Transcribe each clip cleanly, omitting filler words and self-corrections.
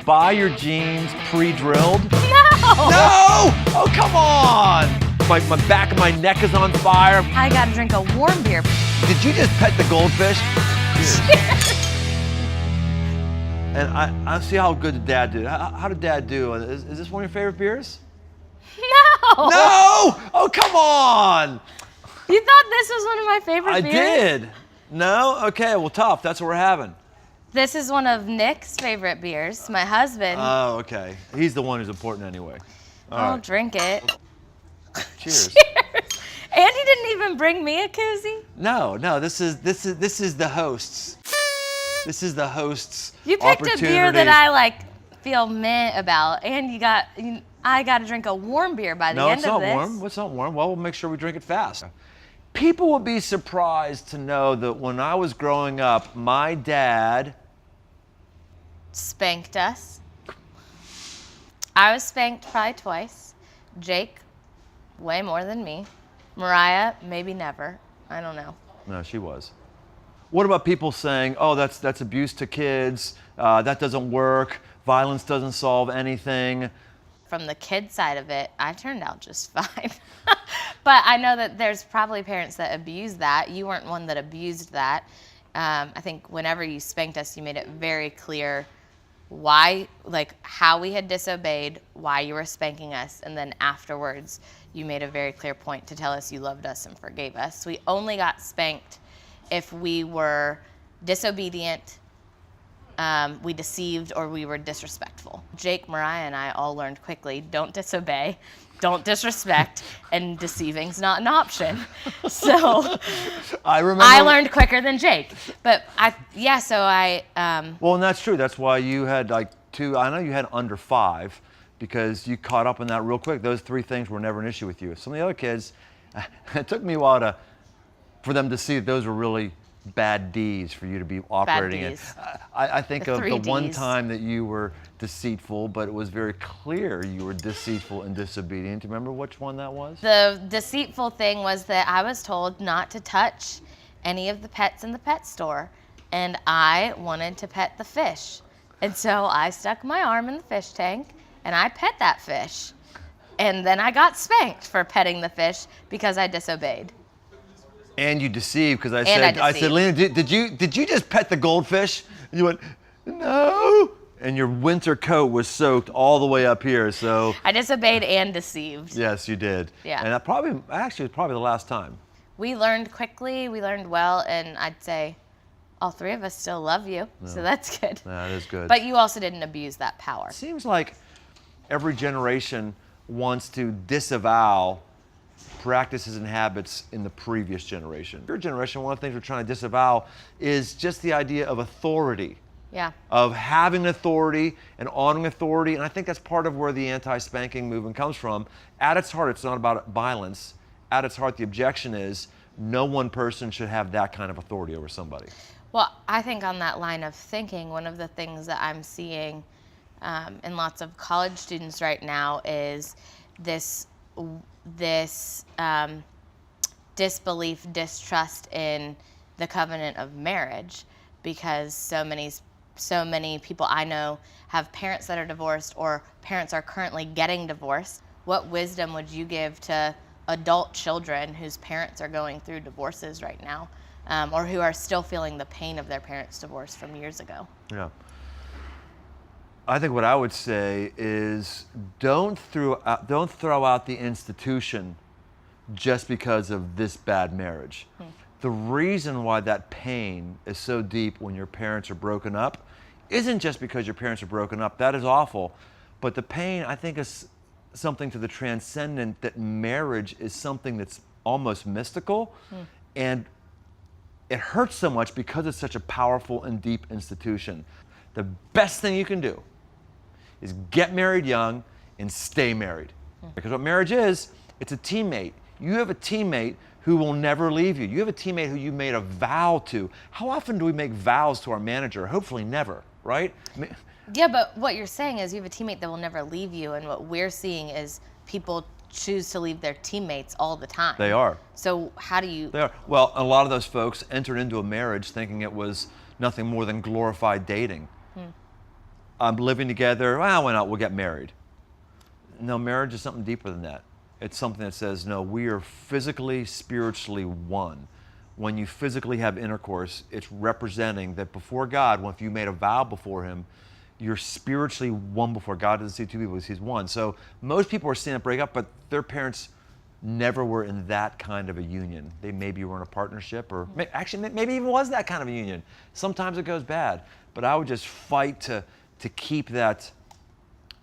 buy your jeans pre-drilled? No! No! Oh, come on! My back of my neck is on fire. I gotta drink a warm beer. Did you just pet the goldfish? Cheers. And I see how good Dad did. How did Dad do? Is this one of your favorite beers? No! No! Oh, come on! You thought this was one of my favorite I beers? did. No? Okay, well, tough. That's what we're having. This is one of Nick's favorite beers, my husband. Oh, okay. He's the one who's important anyway. All I'll right. drink it. Cheers. Cheers. And he didn't even bring me a koozie? No, this is the host's. This is the host's You picked a beer that opportunity. I feel meh about, and I got to drink a warm beer by the No, end it's of not this. warm. It's not warm. Well, we'll make sure we drink it fast. People would be surprised to know that when I was growing up, my dad Spanked us. I was spanked probably twice. Jake, way more than me. Mariah, maybe never. I don't know. No, she was. What about people saying, oh, that's abuse to kids, that doesn't work, violence doesn't solve anything? From the kid side of it, I turned out just fine. But I know that there's probably parents that abuse that. You weren't one that abused that. I think whenever you spanked us, you made it very clear why, like how we had disobeyed, why you were spanking us, and then afterwards, you made a very clear point to tell us you loved us and forgave us. We only got spanked if we were disobedient, we deceived, or we were disrespectful. Jake, Mariah, and I all learned quickly, don't disobey, don't disrespect, and deceiving's not an option. So I remember. I learned quicker than Jake. But Well, and that's true. That's why you had like two, I know you had under 5 because you caught up on that real quick. Those 3 things were never an issue with you. Some of the other kids, it took me a while for them to see that those were really bad D's for you to be operating in. Ds. I think The of three the one Ds. time that you were deceitful, but it was very clear you were deceitful and disobedient. Do you remember which one that was? The deceitful thing was that I was told not to touch any of the pets in the pet store, and I wanted to pet the fish. And so I stuck my arm in the fish tank, and I pet that fish. And then I got spanked for petting the fish because I disobeyed. And you deceived because I I said, Lena, did you just pet the goldfish? And you went, no. And your winter coat was soaked all the way up here. So I disobeyed and deceived. yes, you did. Yeah. And that probably was probably the last time. We learned quickly, we learned well, and I'd say all 3 of us still love you, so that's good. That is good. But you also didn't abuse that power. It seems like every generation wants to disavow practices and habits in the previous generation. Your generation, one of the things we're trying to disavow is just the idea of authority. Yeah. Of having authority and honoring authority, and I think that's part of where the anti-spanking movement comes from. At its heart, it's not about violence. At its heart, the objection is no one person should have that kind of authority over somebody. Well, I think on that line of thinking, one of the things that I'm seeing in lots of college students right now is this disbelief, distrust in the covenant of marriage, because so many people I know have parents that are divorced or parents are currently getting divorced. What wisdom would you give to adult children whose parents are going through divorces right now, or who are still feeling the pain of their parents' divorce from years ago? Yeah. I think what I would say is don't throw out the institution just because of this bad marriage. The reason why that pain is so deep when your parents are broken up isn't just because your parents are broken up. That is awful. But the pain, I think, is something to the transcendent, that marriage is something that's almost mystical. And it hurts so much because it's such a powerful and deep institution. The best thing you can do is get married young and stay married. Because what marriage is, it's a teammate. You have a teammate who will never leave you. You have a teammate who you made a vow to. How often do we make vows to our manager? Hopefully never, right? Yeah, but what you're saying is you have a teammate that will never leave you, and what we're seeing is people choose to leave their teammates all the time. They are. So how do you... They are. Well, a lot of those folks entered into a marriage thinking it was nothing more than glorified dating. I'm living together, well, why not? We'll get married. No, marriage is something deeper than that. It's something that says, no, we are physically, spiritually one. When you physically have intercourse, it's representing that before God, if you made a vow before Him, you're spiritually one before God. Doesn't see two people, He sees one. So most people are seeing it break up, but their parents never were in that kind of a union. They maybe were in a partnership, or actually maybe even was that kind of a union. Sometimes it goes bad, but I would just fight to keep that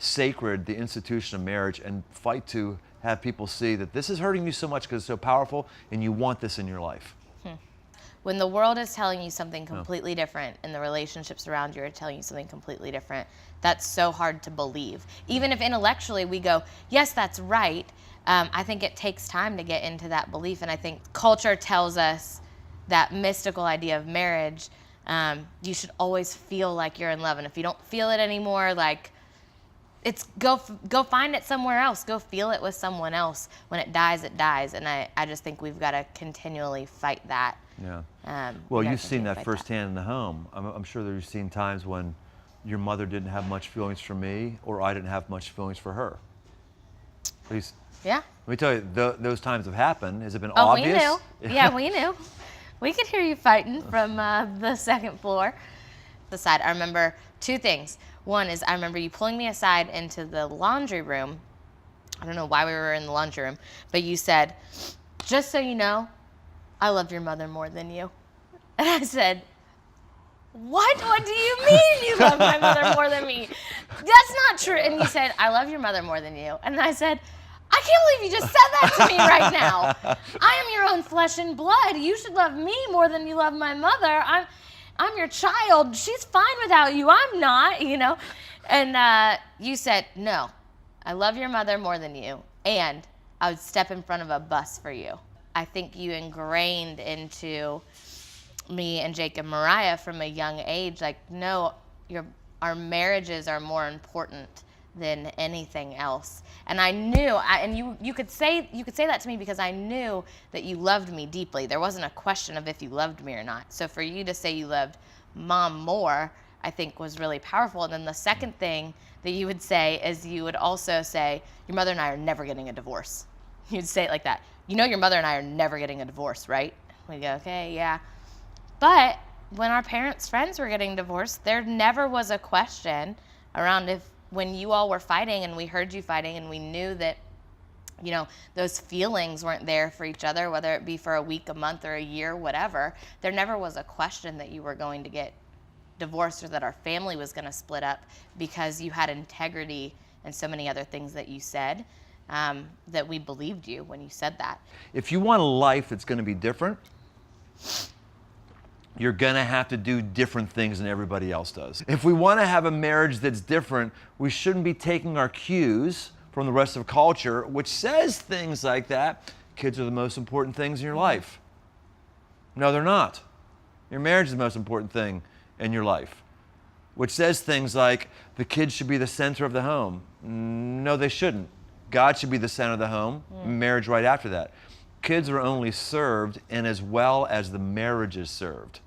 sacred, the institution of marriage, and fight to have people see that this is hurting you so much because it's so powerful and you want this in your life. When the world is telling you something completely different and the relationships around you are telling you something completely different, that's so hard to believe. Even if intellectually we go, yes, that's right, I think it takes time to get into that belief. And I think culture tells us that mystical idea of marriage, you should always feel like you're in love. And if you don't feel it anymore, like, it's go find it somewhere else. Go feel it with someone else. When it dies, it dies. And I just think we've got to continually fight that. Yeah. Well, you've seen that firsthand in the home. I'm sure that you've seen times when your mother didn't have much feelings for me, or I didn't have much feelings for her. At least, yeah. Let me tell you, those times have happened. Has it been obvious? Oh, we knew. Yeah, we knew. We could hear you fighting from the second floor. The side. I remember two things. One is I remember you pulling me aside into the laundry room. I don't know why we were in the laundry room, but you said, just so you know, I love your mother more than you. And I said, what? What do you mean you love my mother more than me? That's not true. And you said, I love your mother more than you. And I said, I can't believe you just said that to me right now. I am your own flesh and blood. You should love me more than you love my mother. I'm your child. She's fine without you. I'm not, you know. And you said, no, I love your mother more than you. And I would step in front of a bus for you. I think you ingrained into me and Jake and Mariah from a young age, like, no, our marriages are more important than anything else. And I knew, and you could say that to me because I knew that you loved me deeply. There wasn't a question of if you loved me or not. So for you to say you loved Mom more, I think was really powerful. And then the second thing that you would say is you would also say, your mother and I are never getting a divorce. You'd say it like that. You know your mother and I are never getting a divorce, right? We go, okay, yeah. But when our parents' friends were getting divorced, there never was a question around when you all were fighting and we heard you fighting and we knew that, you know, those feelings weren't there for each other, whether it be for a week, a month, or a year, whatever. There never was a question that you were going to get divorced or that our family was going to split up because you had integrity and so many other things that you said. That we believed you when you said that. If you want a life that's going to be different, you're going to have to do different things than everybody else does. If we want to have a marriage that's different, we shouldn't be taking our cues from the rest of culture, which says things like that. Kids are the most important things in your life. No, they're not. Your marriage is the most important thing in your life, which says things like the kids should be the center of the home. No, they shouldn't. God should be the center of the home, marriage right after that. Kids are only served in as well as the marriage is served.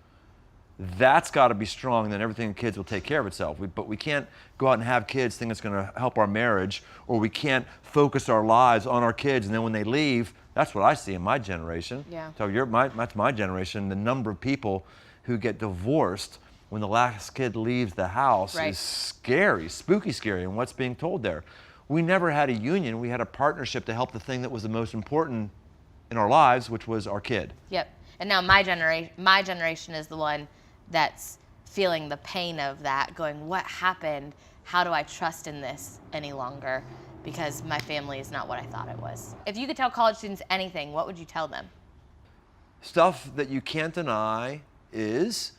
That's got to be strong, and then everything in kids will take care of itself. But we can't go out and have kids think it's going to help our marriage, or we can't focus our lives on our kids, and then when they leave, that's what I see in my generation. Yeah. So that's my generation. The number of people who get divorced when the last kid leaves the house is scary, spooky scary, and what's being told there. We never had a union. We had a partnership to help the thing that was the most important in our lives, which was our kid. Yep. And now my generation is the one that's feeling the pain of that, going, what happened? How do I trust in this any longer? Because my family is not what I thought it was. If you could tell college students anything, what would you tell them? Stuff that you can't deny is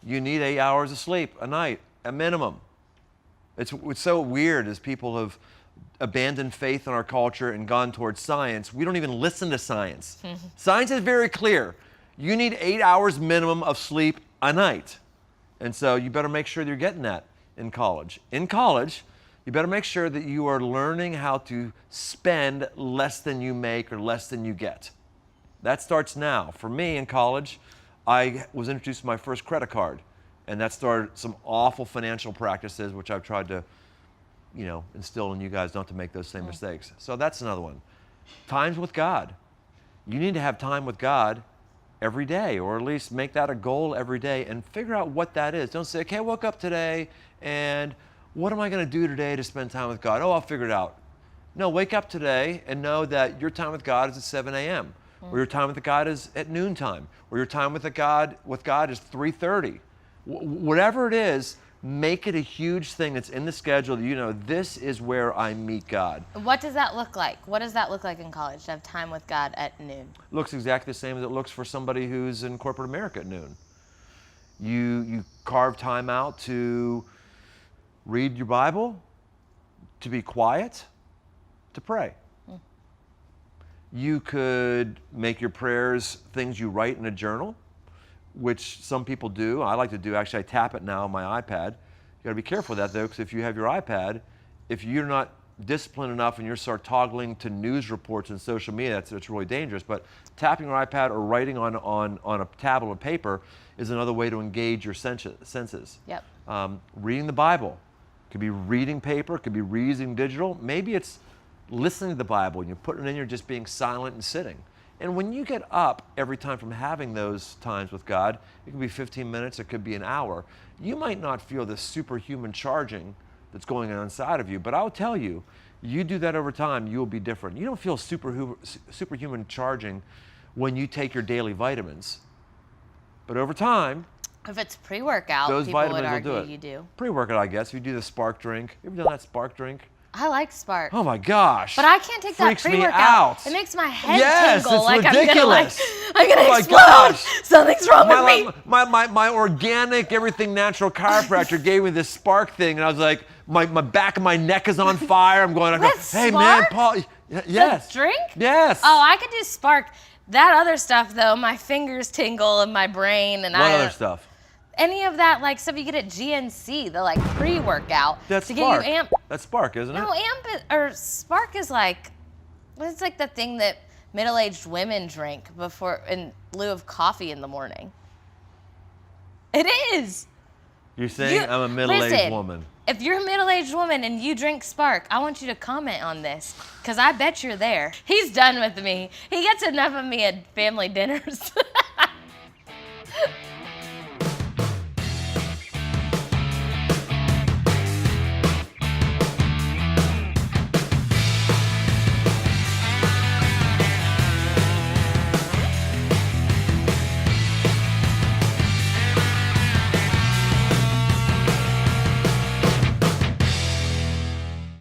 you need 8 hours of sleep a night, at minimum. It's so weird as people have abandoned faith in our culture and gone towards science. We don't even listen to science. Science is very clear. You need 8 hours minimum of sleep a night. And so you better make sure that you're getting that in college. In college, you better make sure that you are learning how to spend less than you make or less than you get. That starts now. For me in college, I was introduced to my first credit card. And that started some awful financial practices, which I've tried to, instill in you guys not to make those same mistakes. So that's another one. Times with God. You need to have time with God every day, or at least make that a goal every day and figure out what that is. Don't say, okay, I woke up today and what am I going to do today to spend time with God? Oh, I'll figure it out. No, wake up today and know that your time with God is at 7 a.m. Or your time with God is at noontime. Or your time with God is 3:30. Whatever it is, make it a huge thing that's in the schedule that this is where I meet God. What does that look like? What does that look like in college, to have time with God at noon? Looks exactly the same as it looks for somebody who's in corporate America at noon. You carve time out to read your Bible, to be quiet, to pray. You could make your prayers things you write in a journal, which some people do. I like to do. Actually, I tap it now on my iPad. You got to be careful with that, though, because if you have your iPad, if you're not disciplined enough and you start toggling to news reports and social media, it's really dangerous. But tapping your iPad or writing on a tablet of paper is another way to engage your senses. Yep. Reading the Bible. Could be reading paper, could be reading digital. Maybe it's listening to the Bible and you're putting it in, you're just being silent and sitting. And when you get up every time from having those times with God, it could be 15 minutes, it could be an hour. You might not feel the superhuman charging that's going on inside of you, but I'll tell you, you do that over time, you'll be different. You don't feel superhuman charging when you take your daily vitamins. But over time, if it's pre-workout, those people would vitamins will argue do it. you do. Pre-workout, I guess. If you do the Spark drink. You ever done that Spark drink? I like Spark. Oh my gosh. But I can't take that Freaks me pre-workout. out. It makes my head Yes, tingle. it's Like ridiculous. I'm gonna Oh my explode. gosh. Something's wrong with me. My organic, everything natural chiropractor gave me this Spark thing, and I was like, my back of my neck is on fire. I'm going, With hey Spark? man, Paul, yes. The drink? Yes. Oh, I could do Spark. That other stuff though, my fingers tingle and my brain and What other stuff? Any of that like stuff you get at GNC, the like pre-workout That's to Spark. get you amped. That's Spark, isn't it? No, Spark is like, it's like the thing that middle-aged women drink before in lieu of coffee in the morning. It is. You're saying I'm a middle-aged listen, woman. If you're a middle-aged woman and you drink Spark, I want you to comment on this, because I bet you're there. He's done with me. He gets enough of me at family dinners.